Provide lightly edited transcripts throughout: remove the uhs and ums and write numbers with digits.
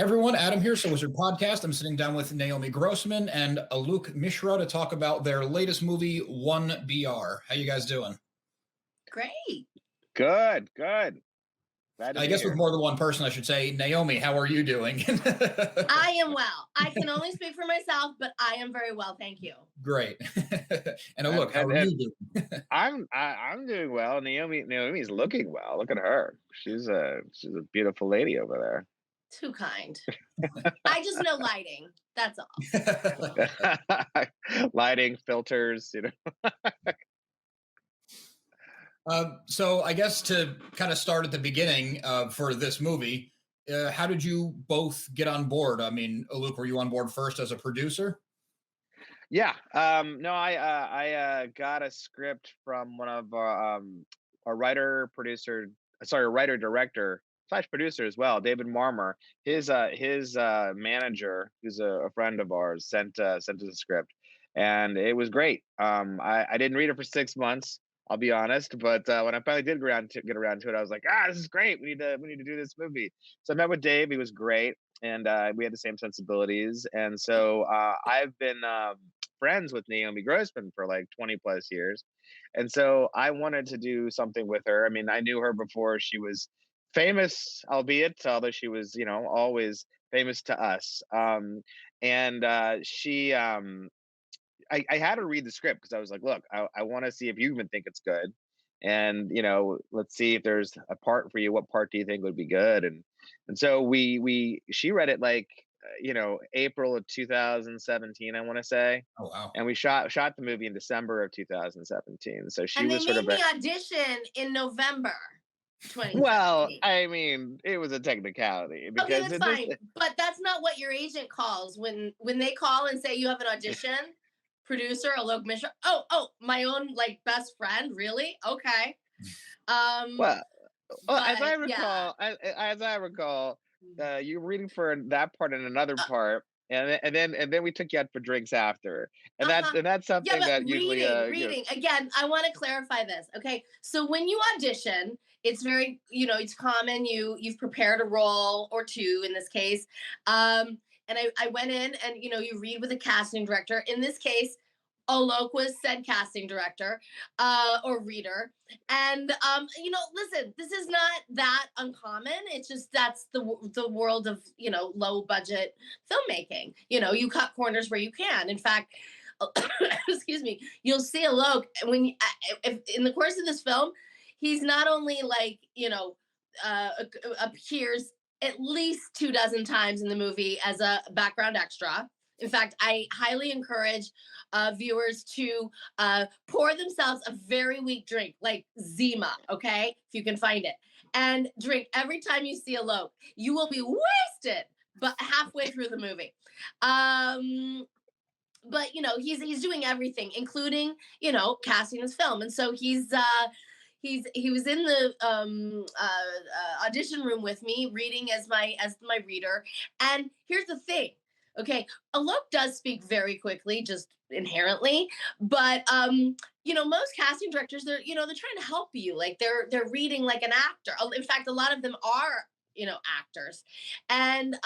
Everyone, Adam here, So Wizard Podcast. I'm sitting down with Naomi Grossman and Alok Mishra to talk about their latest movie, 1BR. How you guys doing? Great. Good. Glad to I be guess with here. more than one person, I should say, Naomi, how are you doing? I am well. I can only speak for myself, but I am very well, thank you. Great. And Alok, how are you doing? I'm doing well. Naomi's looking well. Look at her. She's a beautiful lady over there. Too kind. I just know lighting. That's all. Lighting, filters, So I guess to kind of start at the beginning for this movie, how did you both get on board? I mean, Alok, were you on board first as a producer? Yeah. No, I got a script from one of a writer director slash producer as well, David Marmer. His manager, who's a friend of ours, sent us a script, and it was great. I didn't read it for 6 months. I'll be honest, but when I finally did get around to it, I was like, this is great. We need to do this movie. So I met with Dave. He was great, and we had the same sensibilities. And so I've been friends with Naomi Grossman for like 20 plus years. And so I wanted to do something with her. I mean, I knew her before she was famous, albeit, although she was, always famous to us. And I had to read the script because I was like, look, I want to see if you even think it's good. And, let's see if there's a part for you. What part do you think would be good? And so she read it like, April of 2017, I want to say. Oh, wow. And we shot the movie in December of 2017. So she And they was sort made of me audition in November 2017. well, I mean, it was a technicality Okay, because that's fine. But that's not what your agent calls when they call and say you have an audition. Producer Alok Mishra. Oh, my own like best friend. Really? Okay. Well, as I yeah. recall, you were reading for that part and another part, and then we took you out for drinks after, and that's Yeah, something but that usually reading again. I want to clarify this. Okay, so when you audition, it's very it's common. You've prepared a role or two in this case. And I went in and you read with a casting director. In this case, Alok was said casting director or reader. And listen, this is not that uncommon. It's just that's the world of low budget filmmaking. You cut corners where you can. In fact, excuse me, you'll see Alok if in the course of this film, he's not only like appears at least 24 times in the movie as a background extra. In fact, I highly encourage viewers to pour themselves a very weak drink, like Zima, okay, if you can find it, and drink every time you see Alok. You will be wasted, but halfway through the movie. But he's doing everything, including casting this film, and so he was in the audition room with me, reading as my reader. And here's the thing, okay, Alok does speak very quickly, just inherently, but most casting directors, they're trying to help you, like they're reading like an actor. In fact, a lot of them are actors, and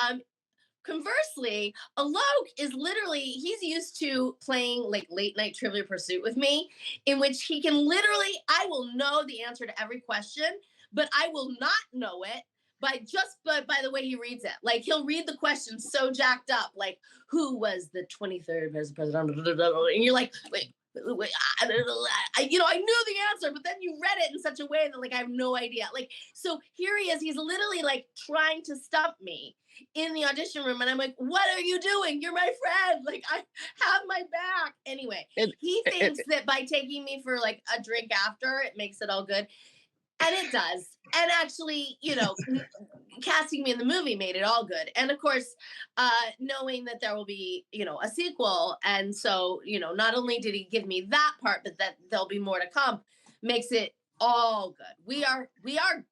conversely, Alok is literally, he's used to playing like late night Trivial Pursuit with me, in which he can literally, I will know the answer to every question, but I will not know it by the way he reads it. Like he'll read the question so jacked up, like who was the 23rd president? And you're like, wait, I knew the answer, but then you read it in such a way that like I have no idea. Like, so here he is, he's literally like trying to stump me in the audition room, and I'm like, what are you doing? You're my friend. Like, I have my back. Anyway, he thinks that by taking me for like a drink after, it makes it all good. And it does. And actually, casting me in the movie made it all good. And of course, knowing that there will be, a sequel. And so, not only did he give me that part, but that there'll be more to come, makes it all good. We are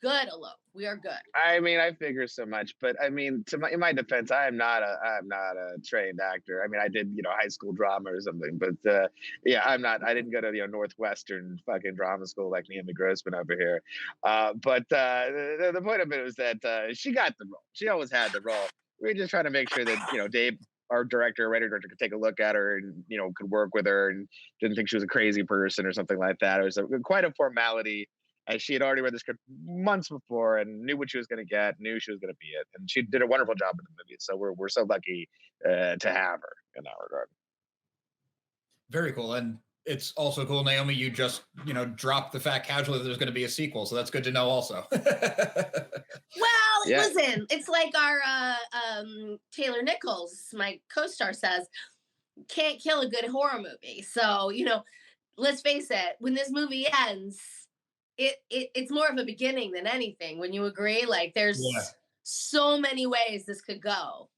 good, Alok. We are good. I mean, I figure so much, but I mean, in my defense, I'm not a trained actor. I mean, I did, high school drama or something, but yeah, I didn't go to, Northwestern fucking drama school like Naomi Grossman over here. But the point of it was that she got the role. She always had the role. we're just trying to make sure that Dave, our director, writer director, could take a look at her and could work with her and didn't think she was a crazy person or something like that. It was quite a formality, as she had already read the script months before and knew what she was going to get, knew she was going to be it, and she did a wonderful job in the movie. So we're so lucky to have her in that regard. Very cool. And it's also cool, Naomi, you just, dropped the fact casually that there's going to be a sequel. So that's good to know also. Well, Yeah. listen, it's like our Taylor Nichols, my co-star, says, can't kill a good horror movie. So, let's face it, when this movie ends, it's more of a beginning than anything. When you agree, like there's so many ways this could go.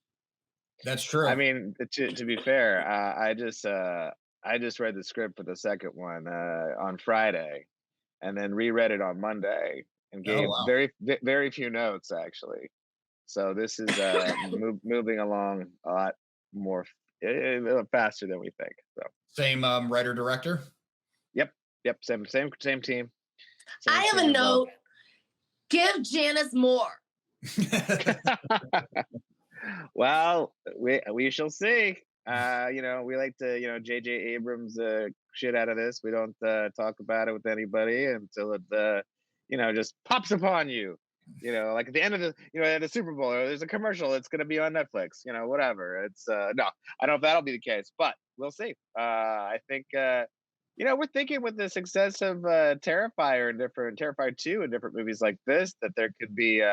That's true. I mean, to be fair, I just read the script for the second one on Friday, and then reread it on Monday, and gave very few notes actually. So this is moving along a lot more faster than we think. So same writer director. Yep. Same team. I have a note. Give Janice more. Well, we shall see. We like to J.J. Abrams shit out of this. We don't talk about it with anybody until it just pops upon you. Like at the end of the Super Bowl, or there's a commercial. It's going to be on Netflix. Whatever. It's no, I don't know if that'll be the case, but we'll see. I think we're thinking with the success of Terrifier and Terrifier 2 and different movies like this, that there could be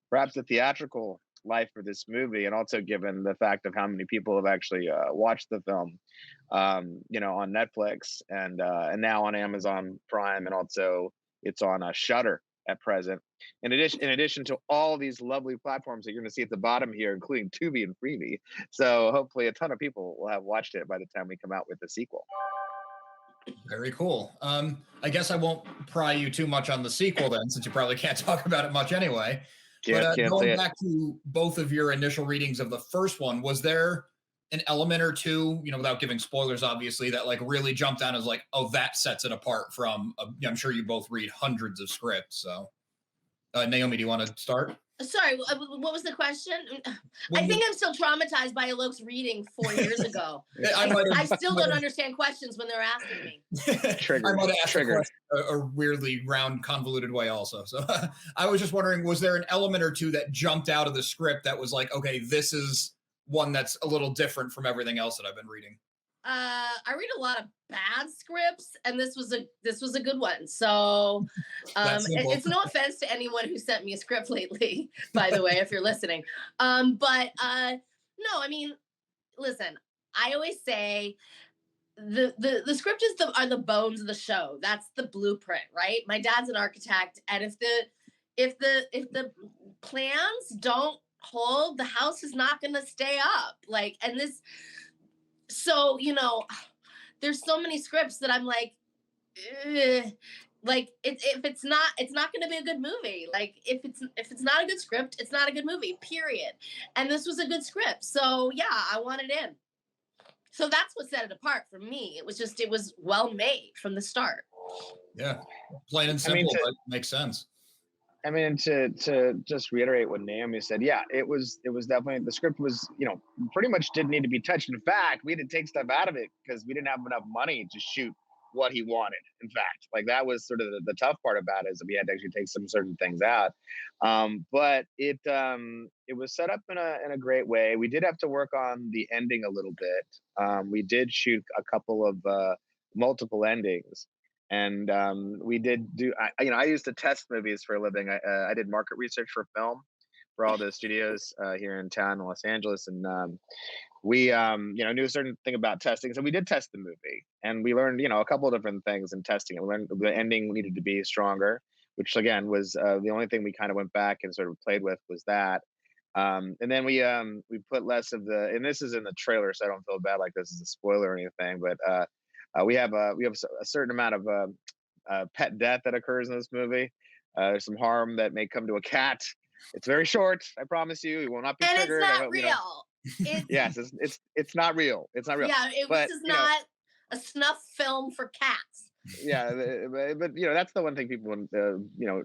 perhaps a theatrical life for this movie, and also given the fact of how many people have actually watched the film, on Netflix and now on Amazon Prime, and also it's on Shudder at present. In addition to all these lovely platforms that you're going to see at the bottom here, including Tubi and FreeVee. So hopefully a ton of people will have watched it by the time we come out with the sequel. Very cool. I guess I won't pry you too much on the sequel then, since you probably can't talk about it much anyway. But going back to both of your initial readings of the first one, was there an element or two, without giving spoilers, obviously, that like really jumped out as like, oh, that sets it apart from, I'm sure you both read hundreds of scripts. So Naomi, do you want to start? Sorry, what was the question? I think I'm still traumatized by Alok's reading 4 years ago. I still don't understand questions when they're asking me. I might have asked a weirdly round, convoluted way also. So I was just wondering, was there an element or two that jumped out of the script that was like, okay, this is one that's a little different from everything else that I've been reading? I read a lot of bad scripts, and this was a good one. So it's no offense to anyone who sent me a script lately, by the way, if you're listening. But no, I mean, listen, I always say the script are the bones of the show. That's the blueprint, right? My dad's an architect, and if the plans don't hold, the house is not going to stay up. So, there's so many scripts that I'm like, if it's not going to be a good movie. Like if it's not a good script, it's not a good movie, period. And this was a good script. So yeah, I want it in. So that's what set it apart for me. It was well made from the start. Yeah. Plain and simple, but makes sense. I mean, to just reiterate what Naomi said, yeah, it was definitely, the script was, pretty much didn't need to be touched. In fact, we had to take stuff out of it because we didn't have enough money to shoot what he wanted. In fact, like that was sort of the tough part about it, is that we had to actually take some certain things out. But it was set up in a great way. We did have to work on the ending a little bit. We did shoot a couple of multiple endings. And we did do, I used to test movies for a living. I did market research for film for all the studios here in town in Los Angeles. And we, knew a certain thing about testing. So we did test the movie, and we learned, a couple of different things in testing. We learned the ending needed to be stronger, which again was the only thing we kind of went back and sort of played with was that. And then we put less of and this is in the trailer, so I don't feel bad like this is a spoiler or anything, but we have a certain amount of pet death that occurs in this movie. There's some harm that may come to a cat. It's very short. I promise you, it will not be triggered. And it's not real. Yes, it's not real. It's not real. Yeah, this is not a snuff film for cats. Yeah, but that's the one thing people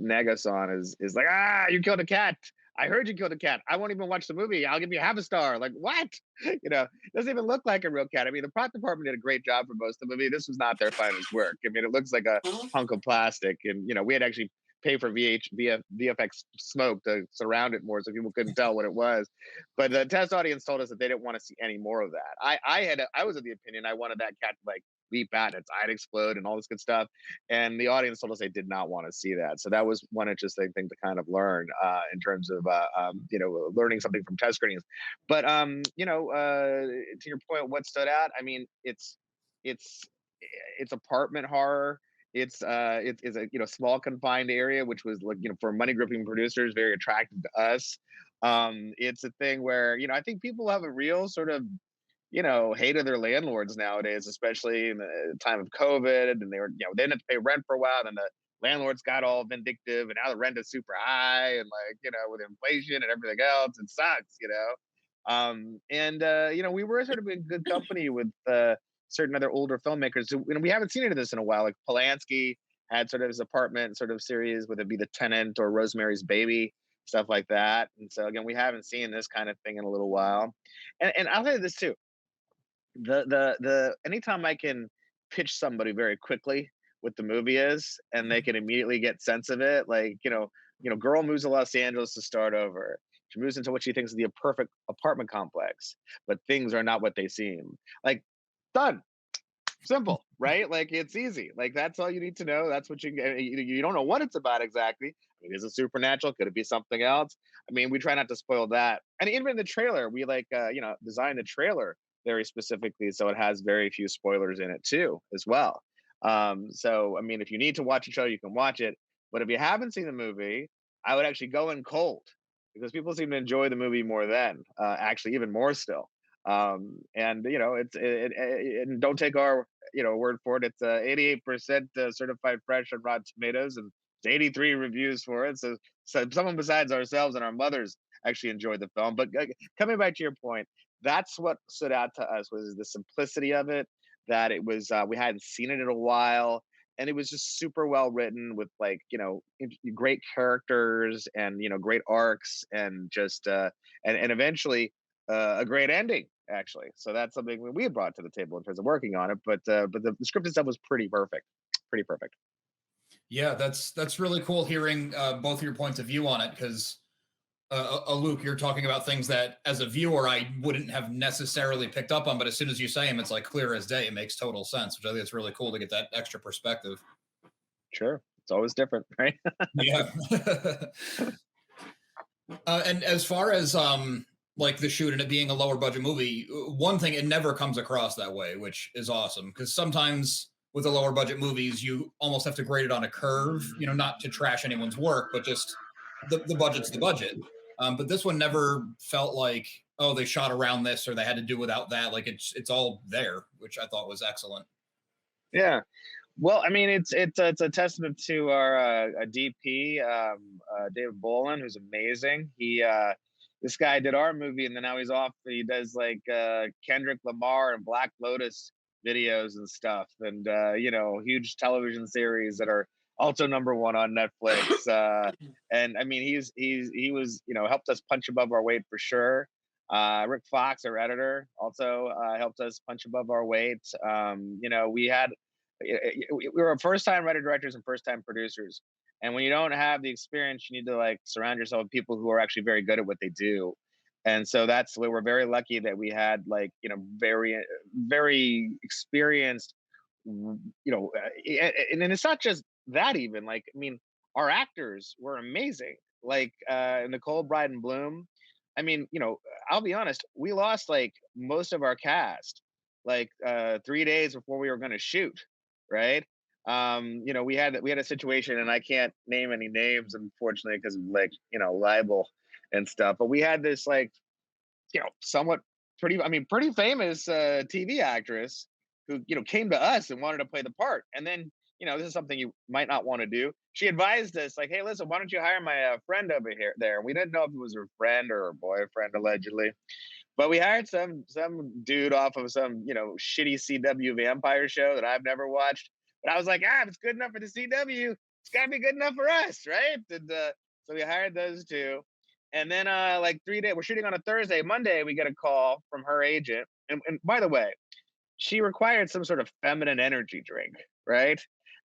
nag us on is like, you killed a cat. I heard you killed the cat. I won't even watch the movie. I'll give you half a star. Like, what? You know, it doesn't even look like a real cat. I mean, the prop department did a great job for most of the movie. This was not their finest work. I mean, it looks like a hunk of plastic. And, you know, we had actually paid for VFX smoke to surround it more so people couldn't tell what it was. But the test audience told us that they didn't want to see any more of that. I was of the opinion I wanted that cat to like leap out and its eye explode and all this good stuff. And the audience told us they did not want to see that. So that was one interesting thing to kind of learn in terms of you know, learning something from test screenings. But you know, to your point, what stood out? I mean, it's it's apartment horror. It's a, you know, small confined area, which was like, you know, for money gripping producers, very attractive to us. It's a thing where, you know, I think people have a real sort of, you know, hate of their landlords nowadays, especially in the time of COVID. And they were, you know, they didn't have to pay rent for a while. And the landlords got all vindictive, and now the rent is super high. And like, you know, with inflation and everything else, it sucks, you know. You know, we were sort of in good company with certain other older filmmakers who, you know, we haven't seen any of this in a while. Like Polanski had sort of his apartment sort of series, whether it be The Tenant or Rosemary's Baby, stuff like that. And so again, we haven't seen this kind of thing in a little while. And I'll tell you this too, the anytime I can pitch somebody very quickly what the movie is and they can immediately get sense of it, like, you know, girl moves to Los Angeles to start over. She moves into what she thinks is the perfect apartment complex, but things are not what they seem. Like, done. Simple, right? Like, it's easy. Like, that's all you need to know. That's what you don't know what it's about exactly. I mean, is it supernatural? Could it be something else? I mean, we try not to spoil that. And even in the trailer, we like you know, design the trailer very specifically so it has very few spoilers in it too, as well. So I mean, if you need to watch a show, you can watch it. But if you haven't seen the movie, I would actually go in cold because people seem to enjoy the movie more then, actually even more still. And you know, and don't take our, you know, word for it. It's 88% certified fresh on Rotten Tomatoes, and 83 reviews for it. So someone besides ourselves and our mothers actually enjoyed the film. But coming back to your point, that's what stood out to us was the simplicity of it. That it was we hadn't seen it in a while, and it was just super well written with, like, you know, great characters and, you know, great arcs, and just and eventually a great ending, actually. So that's something we had brought to the table in terms of working on it. But the script itself was pretty perfect, pretty perfect. Yeah, that's really cool hearing both of your points of view on it, because Luke, you're talking about things that as a viewer I wouldn't have necessarily picked up on, but as soon as you say them, it's like clear as day. It makes total sense, which I think it's really cool to get that extra perspective. Sure, it's always different, right? Yeah. And as far as like the shoot and it being a lower budget movie, one thing, it never comes across that way, which is awesome, because sometimes with the lower budget movies you almost have to grade it on a curve, you know, not to trash anyone's work, but just the budget's the budget. But this one never felt like, oh, they shot around this or they had to do without that. Like it's all there, which I thought was excellent. Yeah. Well, I mean, it's a testament to our DP, David Bolin, who's amazing. This guy did our movie, and then now he's off. He does like Kendrick Lamar and Black Lotus videos and stuff, and you know, huge television series that are also #1 on Netflix. And I mean, he was, you know, helped us punch above our weight for sure. Rick Fox, our editor, also helped us punch above our weight. You know, we were first time writer directors and first time producers. And when you don't have the experience, you need to like surround yourself with people who are actually very good at what they do. And so that's where we're very lucky that we had, like, you know, very experienced, you know, and it's not just that. Even like, I mean, our actors were amazing. Like Nicole Bryden Bloom. I mean, you know, I'll be honest, we lost like most of our cast like 3 days before we were going to shoot, right? You know, we had a situation, and I can't name any names, unfortunately, because of, like, you know, libel and stuff. But we had this, like, you know, somewhat pretty famous TV actress who, you know, came to us and wanted to play the part. And then, you know, this is something you might not want to do. She advised us, like, hey, listen, why don't you hire my friend over here there? We didn't know if it was her friend or her boyfriend, allegedly. But we hired some dude off of some, you know, shitty CW vampire show that I've never watched. But I was like, if it's good enough for the CW, it's got to be good enough for us, right? And so we hired those two. And then like 3 days, we're shooting on a Thursday. Monday, we get a call from her agent. And by the way, she required some sort of feminine energy drink, right?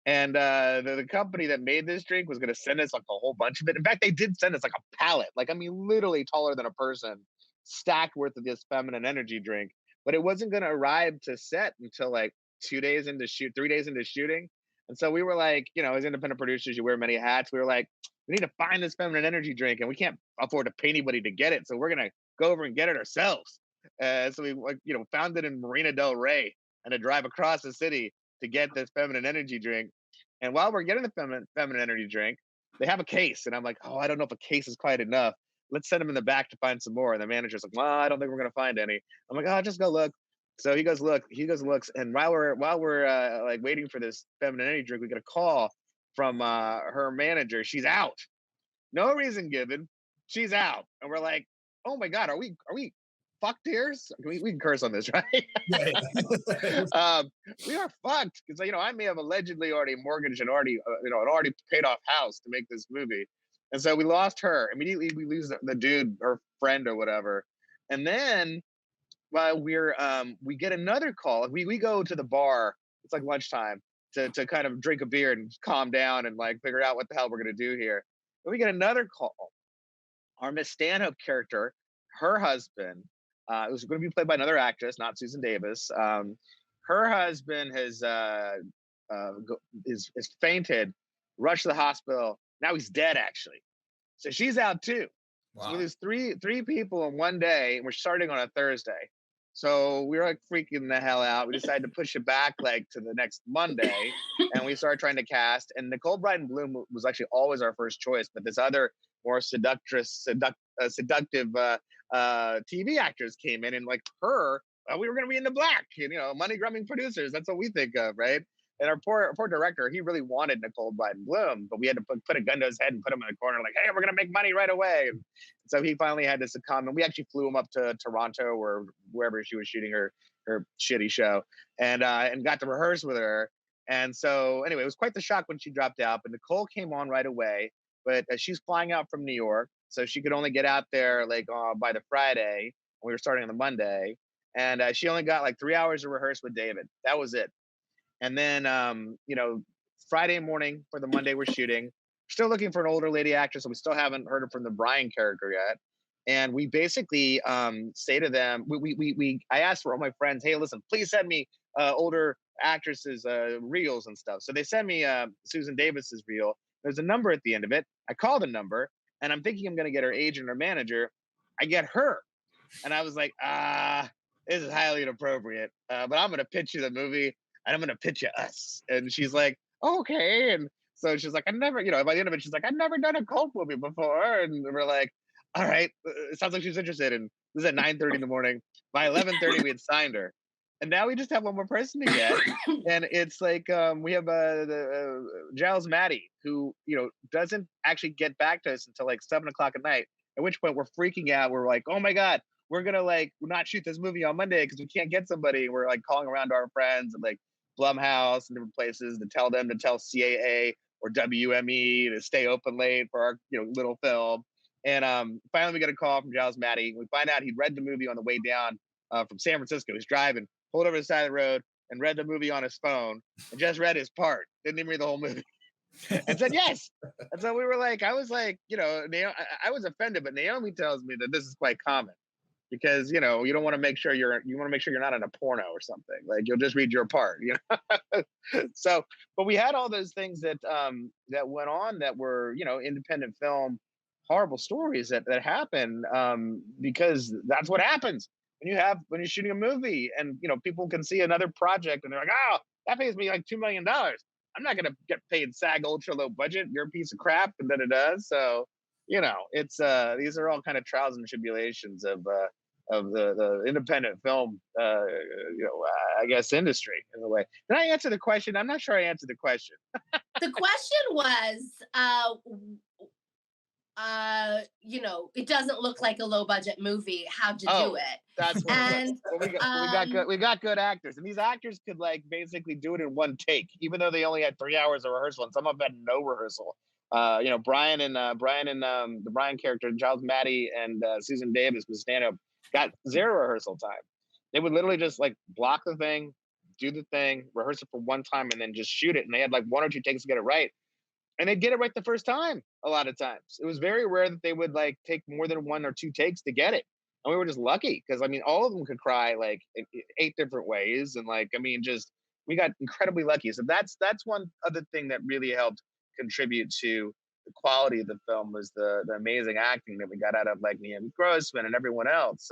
And the company that made this drink was going to send us like a whole bunch of it. In fact, they did send us like a pallet, like, I mean, literally taller than a person, stacked worth of this feminine energy drink. But it wasn't going to arrive to set until like 2 days into shoot, 3 days into shooting. And so we were like, as independent producers, you wear many hats. We were like, we need to find this feminine energy drink, and we can't afford to pay anybody to get it. So we're going to go over and get it ourselves. So we, like, found it in Marina Del Rey, and to drive across the city to get this feminine energy drink. And while we're getting the feminine energy drink, they have a case, and I'm like, oh, I don't know if a case is quite enough. Let's send them in the back to find some more. And the manager's like, well, I don't think we're gonna find any. I'm like, oh, just go look. So he goes look. He goes looks, and while we're like waiting for this feminine energy drink, we get a call from her manager. She's out. No reason given. She's out, and we're like, oh my god, are we fucked here? We can curse on this, right? We are fucked because I may have allegedly already mortgaged and already an already paid off house to make this movie, and so we lost her immediately. We lose the dude, her friend or whatever, and then while we get another call. We go to the bar. It's like lunchtime to kind of drink a beer and calm down and like figure out what the hell we're gonna do here. And we get another call. Our Miss Stanhope character, her husband, it was going to be played by another actress, not Susan Davis. Her husband is fainted, rushed to the hospital. Now he's dead, actually. So she's out too. Wow. So there's three people in one day, and we're starting on a Thursday. So we were like freaking the hell out. We decided to push it back like to the next Monday, and we started trying to cast. And Nicole Bryden Bloom was actually always our first choice, but this other more seductive TV actors came in, and like her, we were going to be in the black, money grubbing producers. That's what we think of, right? And our poor director, he really wanted Nicole Bryden Bloom, but we had to put a gun to his head and put him in the corner, like, hey, we're going to make money right away. And so he finally had to succumb, and we actually flew him up to Toronto or wherever she was shooting her shitty show, and got to rehearse with her. And so anyway, it was quite the shock when she dropped out, but Nicole came on right away. But she's flying out from New York, so she could only get out there like by the Friday. We were starting on the Monday, and she only got like 3 hours to rehearse with David. That was it. And then Friday morning for the Monday we're shooting. Still looking for an older lady actress, so we still haven't heard from the Brian character yet. And we basically say to them, I asked for all my friends, hey, listen, please send me older actresses reels and stuff. So they sent me Susan Davis's reel. There's a number at the end of it. I call the number, and I'm thinking I'm going to get her agent or manager. I get her. And I was like, this is highly inappropriate, but I'm going to pitch you the movie, and I'm going to pitch you us. And she's like, okay. And so she's like, I never, by the end of it, she's like, I've never done a cult movie before. And we're like, all right, it sounds like she's interested. And this is at 9:30 in the morning. By 11:30, we had signed her. And now we just have one more person to get, and it's like we have Giles Maddie, who doesn't actually get back to us until like 7 o'clock at night. At which point we're freaking out. We're like, oh my god, we're gonna like not shoot this movie on Monday because we can't get somebody. We're like calling around to our friends and like Blumhouse and different places to tell them to tell CAA or WME to stay open late for our little film. And finally we get a call from Giles Maddie. We find out he'd read the movie on the way down from San Francisco. He's driving. Pulled over the side of the road and read the movie on his phone and just read his part. Didn't even read the whole movie. And said yes. And so we were like, I was like, I was offended, but Naomi tells me that this is quite common because you don't want to make sure you're not in a porno or something. Like you'll just read your part, So, but we had all those things that went on that were independent film horrible stories that happen because that's what happens. When you're shooting a movie and people can see another project and they're like, oh, that pays me like $2 million. I'm not gonna get paid SAG ultra low budget. You're a piece of crap, and then it does. So it's these are all kind of trials and tribulations of the independent film I guess industry in a way. Did I answer the question? I'm not sure I answered the question. The question was it doesn't look like a low budget movie. How'd you do it? That's what and we got good actors, and these actors could like basically do it in one take, even though they only had 3 hours of rehearsal, and some of them had no rehearsal. Brian and the Brian character, Giles Maddie and Susan Davis with stand-up got zero rehearsal time. They would literally just like block the thing, do the thing, rehearse it for one time, and then just shoot it. And they had like 1 or 2 takes to get it right. And they'd get it right the first time a lot of times. It was very rare that they would like take more than 1 or 2 takes to get it. And we were just lucky because I mean, all of them could cry like 8 different ways. And like, I mean, just we got incredibly lucky. So that's one other thing that really helped contribute to the quality of the film was the amazing acting that we got out of like Naomi Grossman and everyone else.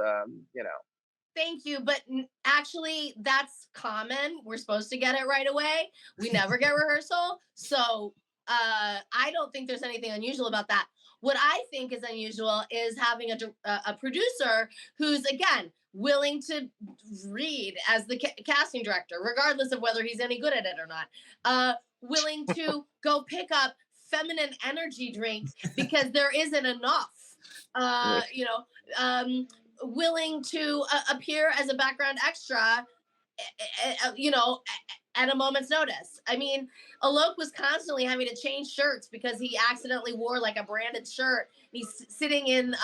Thank you, but actually, that's common. We're supposed to get it right away. We never get rehearsal, so I don't think there's anything unusual about that. What I think is unusual is having a producer who's again willing to read as the casting director, regardless of whether he's any good at it or not. Willing to go pick up feminine energy drinks because there isn't enough. Willing to appear as a background extra, at a moment's notice. I mean, Alok was constantly having to change shirts because he accidentally wore like a branded shirt. He's sitting in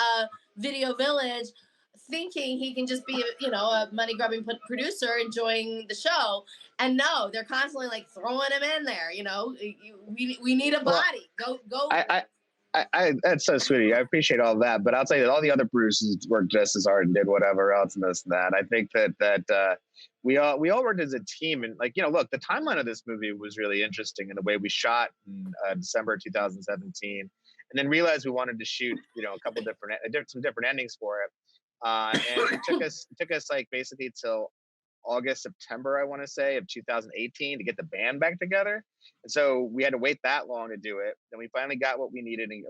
Video Village thinking he can just be, a money grubbing producer enjoying the show. And no, they're constantly like throwing him in there. We need a body. Go. I that's so sweet. I appreciate all that, but I'll tell you that all the other producers worked just as hard and did whatever else and this and that. I think that we all worked as a team, and like look, the timeline of this movie was really interesting in the way we shot in December 2017, and then realized we wanted to shoot a couple some different endings for it, and it took us like basically till August, September, I want to say, of 2018 to get the band back together. And so we had to wait that long to do it. Then we finally got what we needed. And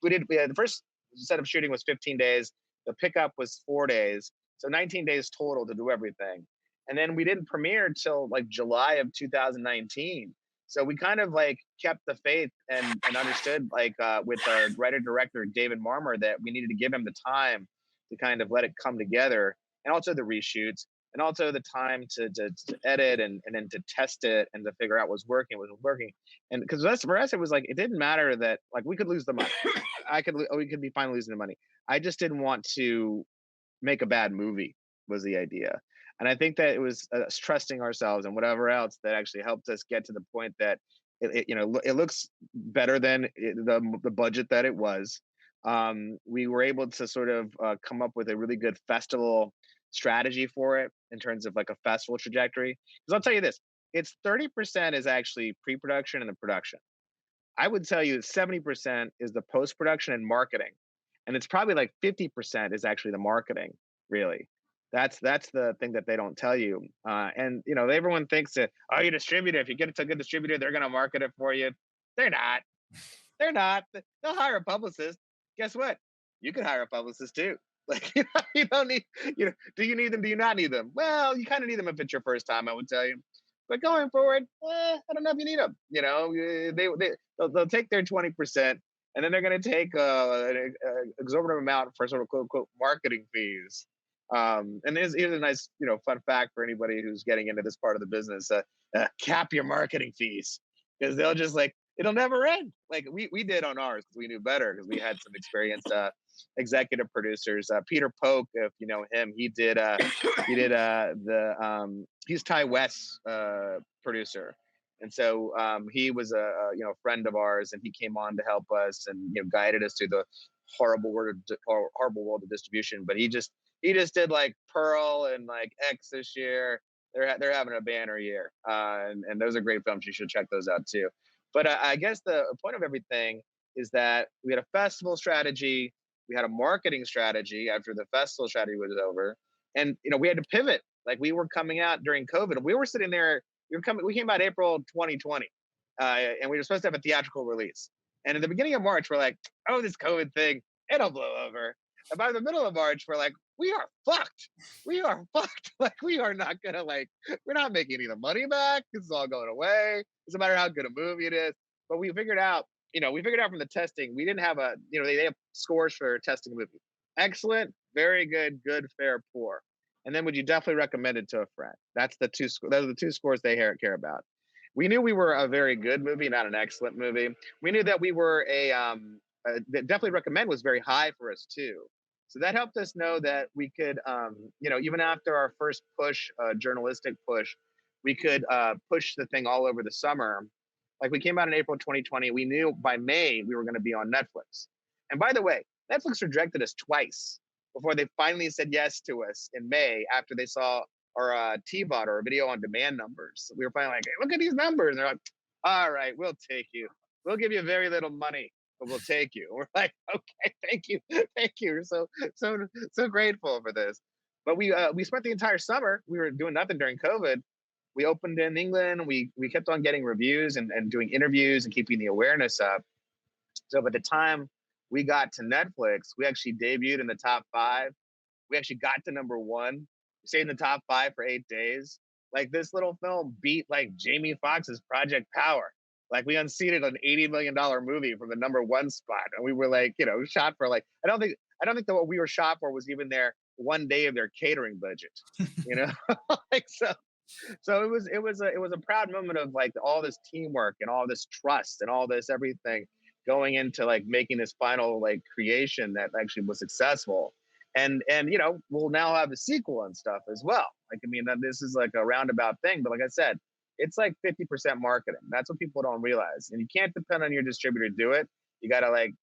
we had the first set of shooting was 15 days. The pickup was 4 days. So 19 days total to do everything. And then we didn't premiere until like July of 2019. So we kind of like kept the faith and understood like with our writer director, David Marmer, that we needed to give him the time to kind of let it come together, and also the reshoots, and also the time to edit and then to test it and to figure out what's working, wasn't working. And because for us, it was like, it didn't matter that like we could lose the money. We could be fine losing the money. I just didn't want to make a bad movie was the idea. And I think that it was trusting ourselves and whatever else that actually helped us get to the point that it looks better than the budget that it was. We were able to sort of come up with a really good festival strategy for it in terms of like a festival trajectory. Because I'll tell you this, it's 30% is actually pre-production and the production. I would tell you 70% is the post-production and marketing. And it's probably like 50% is actually the marketing, really. That's the thing that they don't tell you. And everyone thinks that, oh, your distributor, if you get it to a good distributor, they're gonna market it for you. They're not. They're not. They'll hire a publicist. Guess what? You can hire a publicist too. Like you don't need, do you need them? Do you not need them? Well, you kind of need them if it's your first time, I would tell you. But going forward, I don't know if you need them. They'll take their 20%, and then they're going to take an exorbitant amount for sort of quote unquote marketing fees. And here's a nice fun fact for anybody who's getting into this part of the business: cap your marketing fees, because they'll just like, it'll never end. Like we did on ours because we knew better, because we had some experienced executive producers. Peter Polk, if you know him, he's Ty West's producer, and so he was a friend of ours, and he came on to help us and guided us through the horrible world of distribution. But he just did like Pearl and like X this year. They're having a banner year, and those are great films. You should check those out too. But I guess the point of everything is that we had a festival strategy, we had a marketing strategy after the festival strategy was over, and we had to pivot. Like we were coming out during COVID. We were sitting there. We came out April 2020, and we were supposed to have a theatrical release. And at the beginning of March, we're like, "Oh, this COVID thing, it'll blow over." And by the middle of March, we're like, "We are fucked. We are fucked. Like we are not gonna we're not making any of the money back. This is all going away. It doesn't matter how good a movie it is." But we figured out from the testing, we didn't have they have scores for testing a movie. Excellent, very good, good, fair, poor. And then would you definitely recommend it to a friend? Those are the two scores they care about. we knew we were a very good movie, not an excellent movie. We knew that we were that definitely recommend was very high for us too. So that helped us know that we could, even after our first push, journalistic push, we could push the thing all over the summer. Like we came out in April 2020. We knew by May we were going to be on Netflix. And by the way, Netflix rejected us twice before they finally said yes to us in May after they saw our TVOD or video on demand numbers. We were finally like, hey, look at these numbers. And they're like, all right, we'll take you. We'll give you very little money, but we'll take you. We're like, okay, thank you. Thank you. We're so grateful for this. But we spent the entire summer, we were doing nothing during COVID. We opened in England. We kept on getting reviews and doing interviews and keeping the awareness up. So by the time we got to Netflix, we actually debuted in the top 5. We actually got to number 1. We stayed in the top 5 for 8 days. Like this little film beat like Jamie Foxx's Project Power. Like we unseated an $80 million movie from the number 1 spot. And we were like, shot for like, I don't think that what we were shot for was even their 1 day of their catering budget, like, so it was a proud moment of like all this teamwork and all this trust and all this everything going into like making this final like creation that actually was successful. And we'll now have a sequel and stuff as well. Like, I mean, this is like a roundabout thing, but like I said, it's like 50% marketing. That's what people don't realize. And you can't depend on your distributor to do it. You got to like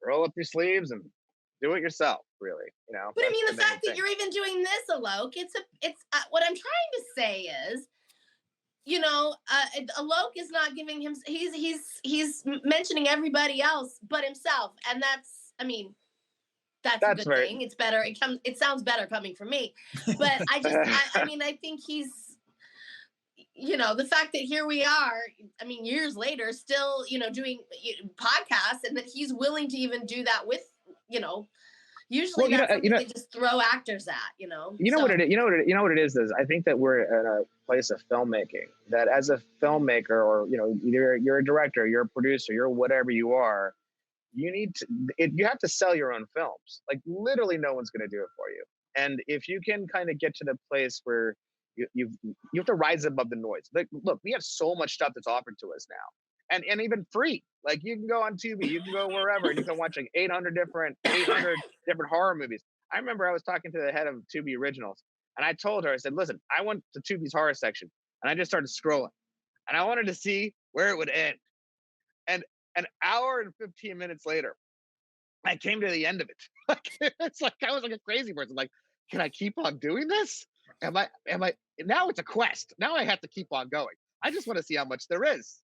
roll up your sleeves and do it yourself, really. But I mean, the fact that you're even doing this, Alok, it's what I'm trying to say is, Alok is not giving him. He's mentioning everybody else but himself, and that's a good thing. It's better. It sounds better coming from me, but I think he's. The fact that here we are, years later, still, doing podcasts, and that he's willing to even do that with, usually that's something they just throw actors at, what it is I think that we're at a place of filmmaking that as a filmmaker or, either you're a director, you're a producer, you're whatever you are, you have to sell your own films. Like literally no one's going to do it for you. And if you can kind of get to the place where you have to rise above the noise. Like, look, we have so much stuff that's offered to us now, and even free. Like you can go on Tubi, you can go wherever, and you can watch like 800 different horror movies. I remember I was talking to the head of Tubi Originals, and I told her, I said, "Listen, I went to Tubi's horror section, and I just started scrolling, and I wanted to see where it would end." And an hour and 15 minutes later, I came to the end of it. Like it's like I was like a crazy person. Like, can I keep on doing this? Am I now it's a quest. Now I have to keep on going. I just want to see how much there is,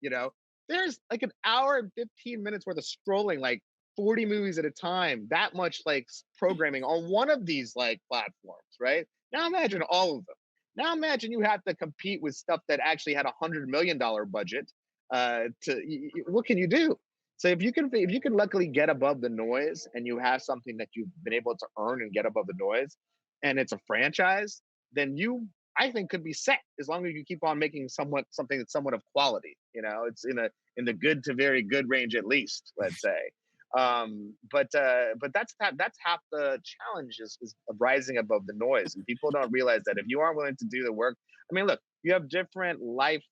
There's like an hour and 15 minutes worth of scrolling, like 40 movies at a time, that much like programming on one of these like platforms, right? Now imagine all of them. Now imagine you have to compete with stuff that actually had $100 million budget. What can you do? So if you can luckily get above the noise and you have something that you've been able to earn and get above the noise, and it's a franchise, then you, I think, could be set as long as you keep on making something that's somewhat of quality. It's in the good to very good range at least, let's say. But that's half the challenge is of rising above the noise, and people don't realize that if you aren't willing to do the work. Look, you have different lifespans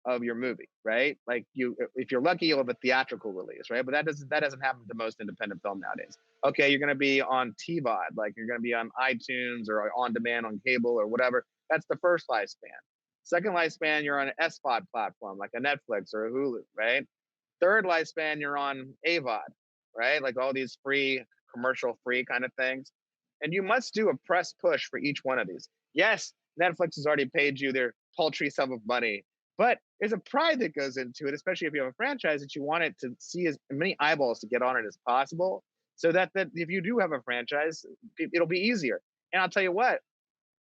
of your movie, right? Like if you're lucky, you'll have a theatrical release, right? But that doesn't happen to most independent film nowadays. Okay, you're going to be on TVOD, like you're going to be on iTunes or on demand on cable or whatever. That's the first lifespan. Second lifespan, you're on an SVOD platform like a Netflix or a Hulu, right? Third lifespan, you're on AVOD, right? Like all these free, commercial free kind of things. And you must do a press push for each one of these. Yes, Netflix has already paid you their paltry sum of money, but there's a pride that goes into it, especially if you have a franchise that you want it to see as many eyeballs to get on it as possible. So that if you do have a franchise, it'll be easier. And I'll tell you what,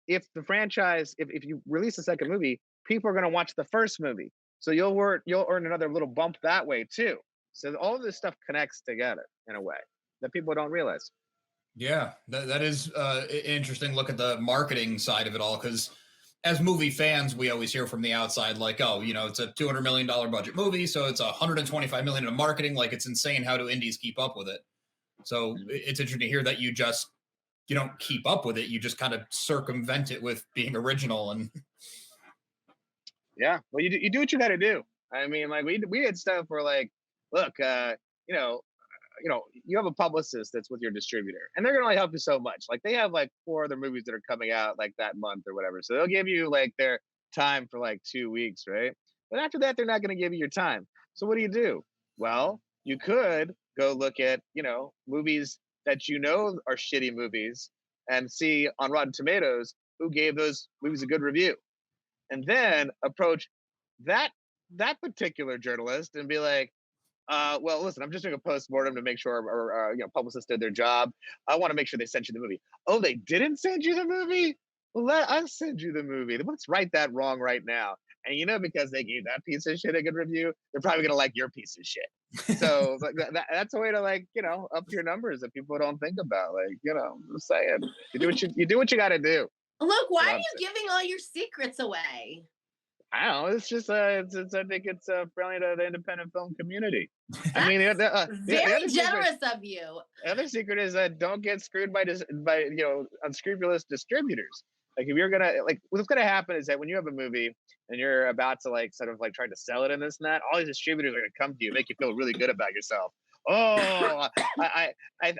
if the franchise, if you release a second movie, people are going to watch the first movie. So you'll earn another little bump that way too. So all of this stuff connects together in a way that people don't realize. Yeah, that is an interesting look at the marketing side of it all, because as movie fans, we always hear from the outside, like, oh, it's a $200 million budget movie, so it's $125 million in marketing. Like, it's insane. How do indies keep up with it? So it's interesting to hear that you don't keep up with it. You just kind of circumvent it with being original. And Yeah. Well, you do what you got to do. I mean, like we had stuff where like, look, you know, you have a publicist that's with your distributor, and they're gonna only help you so much. Like they have like 4 other movies that are coming out like that month or whatever, so they'll give you like their time for like 2 weeks, right? But after that, they're not gonna give you your time. So what do? Well, you could go look at movies that are shitty movies and see on Rotten Tomatoes who gave those movies a good review, and then approach that particular journalist and be like, well, listen, I'm just doing a post-mortem to make sure our publicists did their job. I want to make sure they sent you the movie. Oh, they didn't send you the movie? Well, let us send you the movie. Let's right that wrong right now. And because they gave that piece of shit a good review, they're probably going to like your piece of shit. So that's a way to up your numbers that people don't think about. I'm just saying, you do what you got to do. Look, why are you giving all your secrets away? I don't know. It's just I think it's friendly to the independent film community. I mean, very generous of you. The other secret is that don't get screwed by unscrupulous distributors. Like if you're gonna what's gonna happen is that when you have a movie and you're about to sort of trying to sell it and this and that, all these distributors are gonna come to you, make you feel really good about yourself. Oh,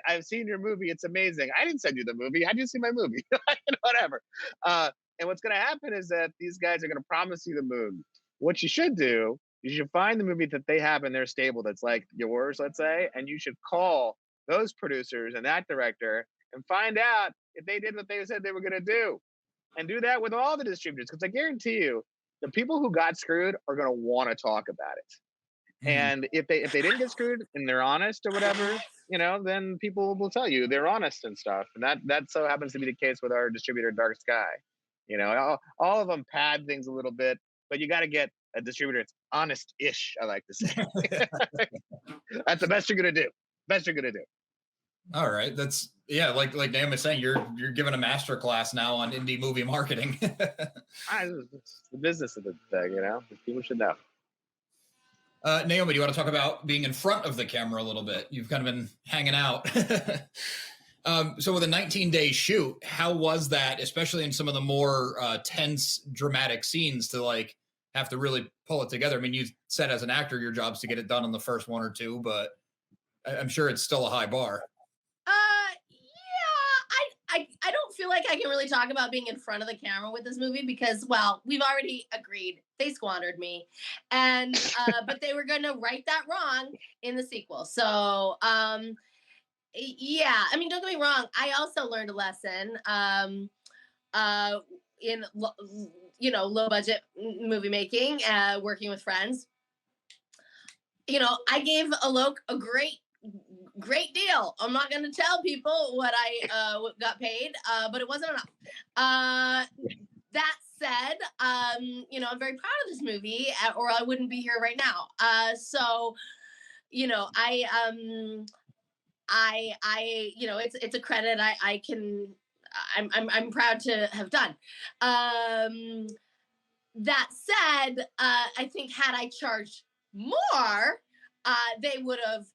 I've seen your movie. It's amazing. I didn't send you the movie. How did you see my movie? Whatever. And what's going to happen is that these guys are going to promise you the moon. What you should do, you should find the movie that they have in their stable that's like yours, let's say, and you should call those producers and that director and find out if they did what they said they were going to do. And do that with all the distributors, because I guarantee you, the people who got screwed are going to want to talk about it. And if they didn't get screwed and they're honest or whatever, then people will tell you they're honest and stuff. And that so happens to be the case with our distributor, Dark Sky. All of them pad things a little bit, but you got to get a distributor that's honest-ish, I like to say. That's the best you're gonna do. All right, that's like Naomi's saying, you're giving a master class now on indie movie marketing. It's the business of the thing, people should know. Naomi, do you want to talk about being in front of the camera a little bit? You've kind of been hanging out. So with a 19-day shoot, how was that, especially in some of the more tense, dramatic scenes, to have to really pull it together? I mean, you said as an actor, your job's to get it done in the first 1 or 2, but I'm sure it's still a high bar. Yeah, I don't feel like I can really talk about being in front of the camera with this movie because, well, we've already agreed they squandered me, and but they were going to right that wrong in the sequel. So, yeah, I mean, don't get me wrong. I also learned a lesson in low budget movie making, working with friends. I gave Alok a great deal. I'm not going to tell people what I got paid, but it wasn't enough. That said, I'm very proud of this movie, or I wouldn't be here right now. So, it's a credit I'm proud to have done. That said, I think had I charged more, they would have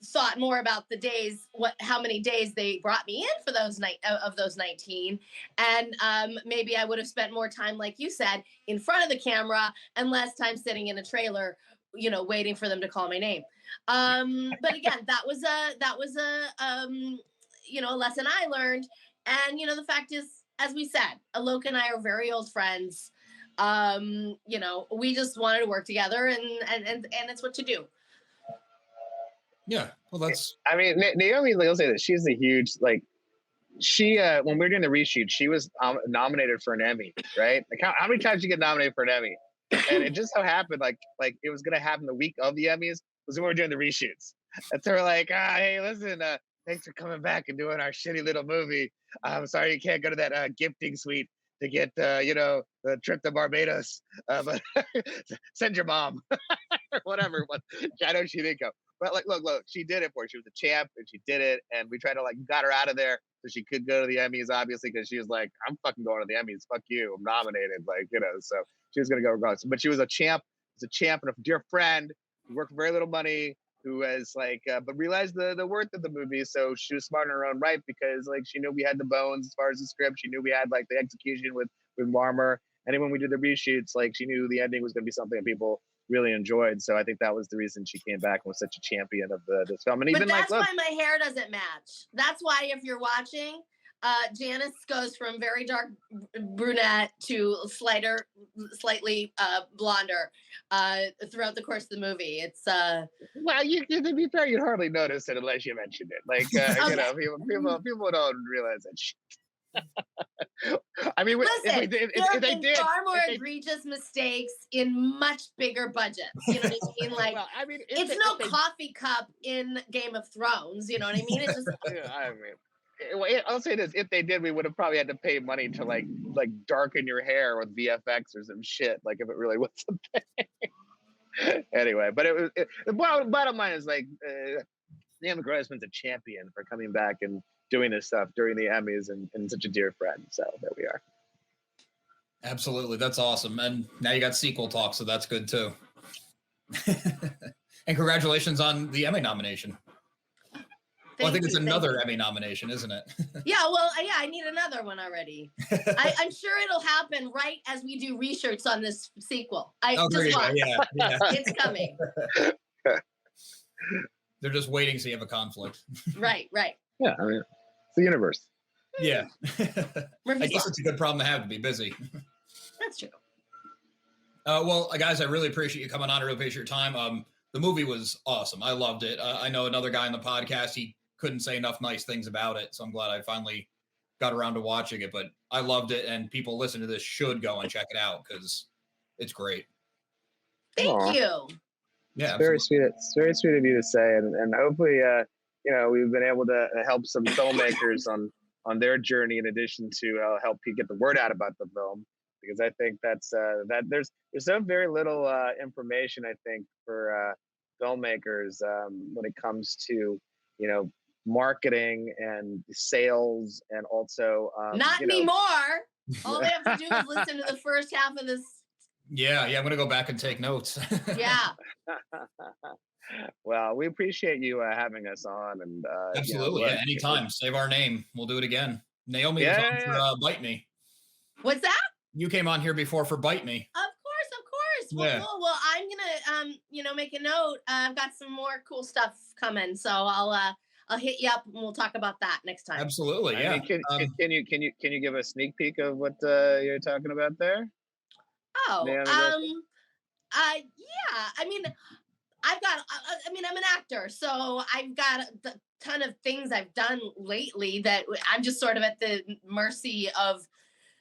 thought more about the days, how many days they brought me in for those of those 19, and maybe I would have spent more time, like you said, in front of the camera and less time sitting in a trailer, waiting for them to call my name. But again, that was a lesson I learned. And the fact is, as we said, Alok and I are very old friends. We just wanted to work together, and it's what you do. Yeah, well, that's. I mean, Naomi, I'll say that she's a huge she when we were doing the reshoot, she was nominated for an Emmy, right? How many times did you get nominated for an Emmy? And it just so happened like it was gonna happen the week of the Emmys was when we were doing the reshoots. And so we're like, hey, listen, thanks for coming back and doing our shitty little movie. I'm sorry you can't go to that gifting suite to get the trip to Barbados, but send your mom or whatever. But I know she didn't go. But look, she did it for us. She was a champ and she did it, and we tried to got her out of there so she could go to the Emmys, obviously, because she was like, I'm fucking going to the Emmys. Fuck you. I'm nominated. So she was gonna go regardless. But she was a champ. Was a champ and a dear friend who worked for very little money, who was but realized the worth of the movie. So she was smart in her own right because she knew we had the bones as far as the script. She knew we had the execution with Marmer, and then when we did the reshoots, like she knew the ending was going to be something that people really enjoyed. So I think that was the reason she came back and was such a champion of this film. And even but that's like, look, why my hair doesn't match. That's why if you're watching, Janice goes from very dark brunette to slightly blonder throughout the course of the movie. It's well, to be fair, you'd hardly notice it unless you mentioned it. Like okay. you know, people don't realize that shit. I mean, listen, there have been far more egregious mistakes in much bigger budgets. You know what I mean? Like, well, I mean, it's no coffee cup in Game of Thrones. You know what I mean? It's just. Yeah, I mean, I'll say this: if they did, we would have probably had to pay money to like darken your hair with VFX or some shit. Like if it really was a thing. Anyway, but the bottom line is like, Naomi Grossman's a champion for coming back and doing this stuff during the Emmys and such a dear friend. So there we are. Absolutely. That's awesome. And now you got sequel talk, so that's good too. And congratulations on the Emmy nomination. Well, I think it's another Emmy nomination, isn't it? Yeah, well, yeah, I need another one already. I'm sure it'll happen right as we do reshoots on this sequel. Just watch. Yeah. It's coming. They're just waiting so you have a conflict. Right. Yeah, I mean, it's the universe. Yeah. I guess it's a good problem to have, to be busy. That's true. Well, guys, I really appreciate you coming on. I really appreciate your time. The movie was awesome. I loved it. I know another guy on the podcast, he couldn't say enough nice things about it. So I'm glad I finally got around to watching it. But I loved it, and people listening to this should go and check it out because it's great. Thank you. Yeah, it's very sweet. It's very sweet of you to say, and hopefully, you know, we've been able to help some filmmakers on their journey, in addition to help you get the word out about the film, because I think that's that there's so very little information, I think, for filmmakers when it comes to, you know, marketing and sales, and also not anymore. All they have to do is listen to the first half of this. Yeah, I'm gonna go back and take notes. Yeah. Well, we appreciate you having us on, and absolutely, yeah, anytime. Save our name. We'll do it again. Naomi was on for Bite Me. What's that? You came on here before for Bite Me. Of course. Well, cool. Well, I'm gonna you know, make a note. I've got some more cool stuff coming, so I'll hit you up and we'll talk about that next time. Absolutely, yeah. I mean, can you give a sneak peek of what you're talking about there? Oh, yeah. I mean, I'm an actor, so I've got a ton of things I've done lately that I'm just sort of at the mercy of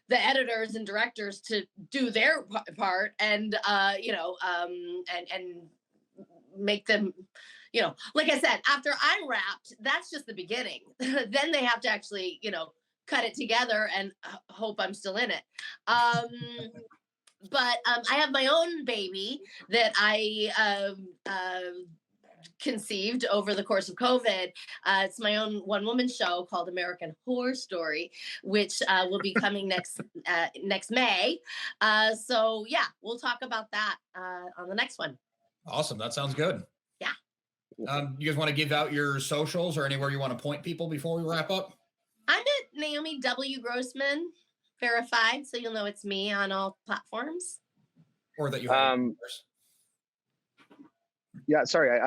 the editors and directors to do their part, and you know, and make them, you know, like I said, after I'm wrapped, that's just the beginning. Then they have to actually, you know, cut it together and hope I'm still in it. But I have my own baby that I conceived over the course of COVID. It's my own one-woman show called American Horror Story, which will be coming next May. So yeah, we'll talk about that on the next one. Awesome. That sounds good. Yeah. You guys want to give out your socials or anywhere you want to point people before we wrap up? I'm at Naomi W. Grossman. Verified, so you'll know it's me on all platforms. Or that you have. Yeah, sorry.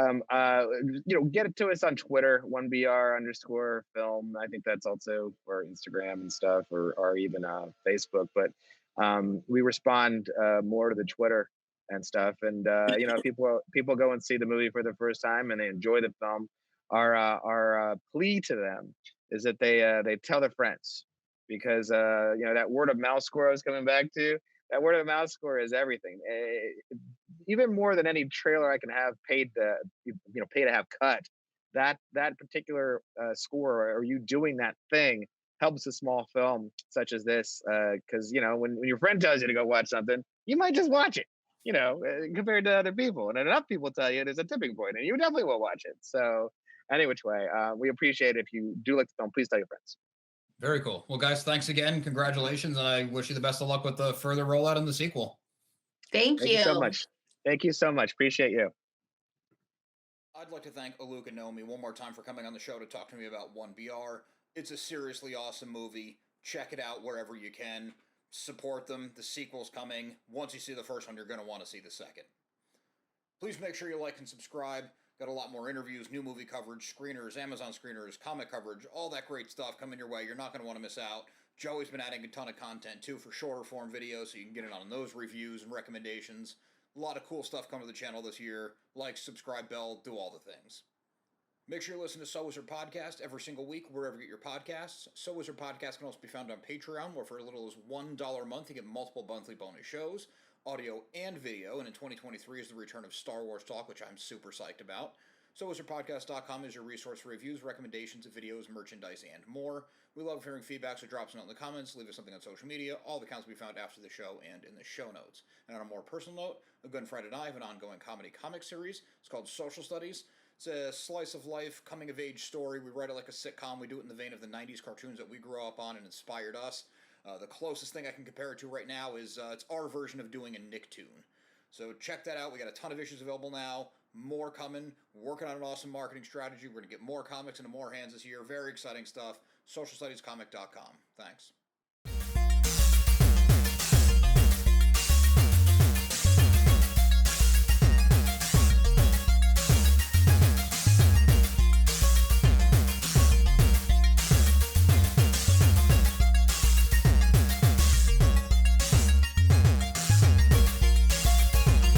You know, get it to us on Twitter, 1BR_film. I think that's also for Instagram and stuff, or even Facebook. But we respond more to the Twitter and stuff. And you know, people go and see the movie for the first time and they enjoy the film. Our plea to them is that they tell their friends. Because you know, that word of mouth score I was coming back to, that word of mouth score is everything. Even more than any trailer I can have paid to have cut. That particular score, or you doing that thing, helps a small film such as this. Because you know, when your friend tells you to go watch something, you might just watch it. You know, compared to other people, and enough people tell you there's a tipping point, and you definitely will watch it. So, any which way, we appreciate it. If you do like the film, please tell your friends. Very cool. Well, guys, thanks again. Congratulations. And I wish you the best of luck with the further rollout in the sequel. Thank you so much. Thank you so much. Appreciate you. I'd like to thank Alok and Naomi one more time for coming on the show to talk to me about 1BR. It's a seriously awesome movie. Check it out wherever you can. support them. The sequel's coming. Once you see the first one, you're going to want to see the second. Please make sure you like and subscribe. Got a lot more interviews, new movie coverage, screeners, Amazon screeners, comic coverage, all that great stuff coming your way. You're not going to want to miss out. Joey's been adding a ton of content, too, for shorter form videos, so you can get in on those reviews and recommendations. A lot of cool stuff coming to the channel this year. Like, subscribe, bell, do all the things. Make sure you listen to So Wizard Podcast every single week, wherever you get your podcasts. So Wizard Podcast can also be found on Patreon, where for as little as $1 a month, you get multiple monthly bonus shows, audio and video, and in 2023 is the return of Star Wars Talk, which I'm super psyched about. SoWizardPodcast.com is your resource for reviews, recommendations, videos, merchandise, and more. We love hearing feedback, so drop us a note in the comments, leave us something on social media. All the accounts will be found after the show and in the show notes. And on a more personal note, A Good Friend and I have an ongoing comedy comic series. It's called Social Studies. It's a slice of life, coming of age story. We write it like a sitcom. We do it in the vein of the 90s cartoons that we grew up on and inspired us. The closest thing I can compare it to right now is it's our version of doing a Nicktoon. So check that out. We got a ton of issues available now. More coming. Working on an awesome marketing strategy. We're going to get more comics into more hands this year. Very exciting stuff. SocialStudiesComic.com. Thanks.